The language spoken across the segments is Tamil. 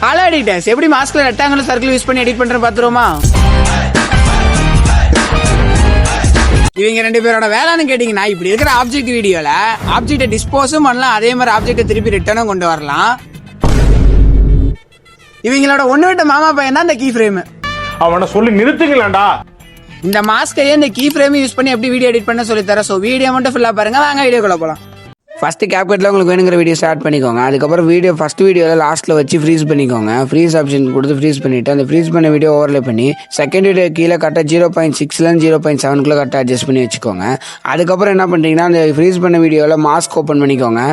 ஹலோ எடிட்டர்ஸ், எப்படி மாஸ்க்ல ரெக்டாங்குலர் சர்க்கிள் யூஸ் பண்ணி எடிட் பண்றேன் பாத்துருவோமா? இவங்க ரெண்டு பேரோட வேலைன்னு கேட்டீங்கன்னா, இப்படி இருக்கிற ஆப்ஜெக்ட் வீடியோல ஆப்ஜெக்ட்டை டிஸ்போஸும் பண்ணலாம், அதே மாதிரி ஆப்ஜெக்ட்டை திருப்பி ரிட்டர்னும் கொண்டு வரலாம். இவங்களோட ஒண்ணு விட்ட மாமா பையன் தான் இந்த கீ ஃப்ரேம். அவனை சொல்லி நிறுத்துங்களேன்டா. இந்த மாஸ்கையே இந்த கீ ஃப்ரேம் யூஸ் பண்ணி எப்படி வீடியோ எடிட் பண்ண சொல்லி தரேன். ஸோ வீடியோ மட்டும் ஃபுல்லா பாருங்க, வாங்க வீடியோக்குள்ள போலாம். ஃபர்ஸ்ட் கேப்கட்டில் உங்களுக்கு வேணுங்கிற வீடியோ ஸ்டார்ட் பண்ணிக்கோங்க. அதுக்கப்புறம் ஃபர்ஸ்ட் வீடியோவில் லாஸ்ட்டில் வச்சு ஃப்ரீஸ் பண்ணிக்கோங்க. ஃப்ரீஸ் ஆப்ஷன் கொடுத்து ஃப்ரீஸ் பண்ணிவிட்டு அந்த ஃப்ரீஸ் பண்ண வீடியோ ஓவர்லே பண்ணி செகண்ட் வீடியோ கீழே கரெக்டாக 0.6 0.7 கரெக்டாக அட்ஜஸ்ட் பண்ணி வச்சுக்கோங்க. அதுக்கப்புறம் என்ன பண்ணுறீங்கன்னா, அந்த ஃப்ரீஸ் பண்ண வீடியோவில் மாஸ்க் ஓப்பன் பண்ணிக்கோங்க.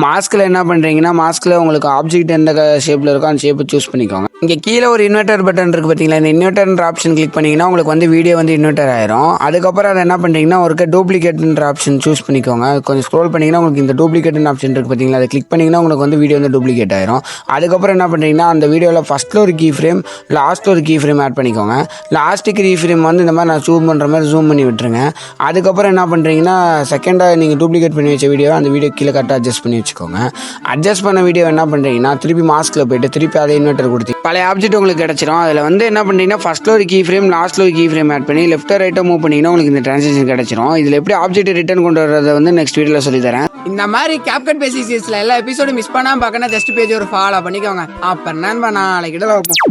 மாஸ்கில் என்ன பண்ணுறீங்கன்னா, மாஸ்கில் உங்களுக்கு ஆப்ஜெக்ட் எந்த ஷேப்பில் இருக்கோ அந்த ஷேப்பை சூஸ் பண்ணிக்கோங்க. இங்கே கீழே ஒரு இன்வெர்டர் பட்டன் இருக்குது பார்த்தீங்களா, இந்த இன்வெர்டர்ன்ற ஆப்ஷன் கிளிக் பண்ணிங்கன்னா உங்களுக்கு வீடியோ இன்வெர்டர் ஆயிரும். அதுக்கப்புறம் அதை என்ன பண்ணுறீங்கன்னா, ஒரு டூப்ளிகேட்ன்ற ஆப்ஷன் சூஸ் பண்ணிக்கோங்க. கொஞ்சம் ஸ்க்ரோல் பண்ணிங்கன்னா உங்களுக்கு இந்த டூப்ளிகேட்னு ஆப்ஷன் இருக்குது பார்த்தீங்களா, அதை கிளிக் பண்ணிங்கன்னா உங்களுக்கு வீடியோ டூப்ளிகேட் ஆயிரும். அதுக்கப்புறம் என்ன பண்ணுறீங்கன்னா, அந்த வீடியோவில் ஃபஸ்ட்டில் ஒரு கீ ஃப்ரேம், லாஸ்ட்டில் ஒரு கீ ஃப்ரேம் ஆட் பண்ணிக்கோங்க. லாஸ்ட்டு கீ ஃப்ரேம் இந்த மாதிரி நான் ஜூம் பண்ணுற மாதிரி ஜூம் பண்ணி விட்டுருங்க. அதுக்கப்புறம் என்ன பண்ணுறீங்கன்னா, செகண்டாக நீங்கள் டூப்ளிகேட் பண்ணி வச்ச வீடியோ அந்த வீடியோ கீழே கரெக்டாக அட்ஜஸ்ட் பண்ணி வச்சுக்கோங்க. அட்ஜஸ்ட் பண்ண வீடியோ என்ன பண்ணுறீங்கன்னா, திருப்பி மாஸ்கில் போய்ட்டு திருப்பி அதை இன்வெர்டர் கொடுத்து பழைய ஆப்ஜெக்ட் உங்களுக்கு கிடச்சிரும். அதில் என்ன பண்ணுறீங்கன்னா, ஃபஸ்ட்டில் ஒரு கீ ஃப்ரேம், லாஸ்ட்டில் ஒரு கீ ஃப்ரேம் ஆட் பண்ணி லெஃப்ட் ரைட்டாக மூவ் பண்ணிங்கன்னா உங்களுக்கு இந்த ட்ரான்ஸ்லேஷன் கிடச்சிரும். இதில் எப்படி ஆப்ஜெக்ட் ரிட்டர்ன் கொண்டு வரதை நெக்ஸ்ட் வீடியோவில் சொல்லித்தரேன். இந்த மாதிரி கேப்கட் பேசிக்ஸ்ல எல்லா எபிசோடும் மிஸ் பண்ணாமல் பார்க்கணும், ஜஸ்ட் பேஜ் ஒரு ஃபாலோ பண்ணிக்கோங்க. அப்போ என்னன்னு நாளைக்கு வைப்போம்.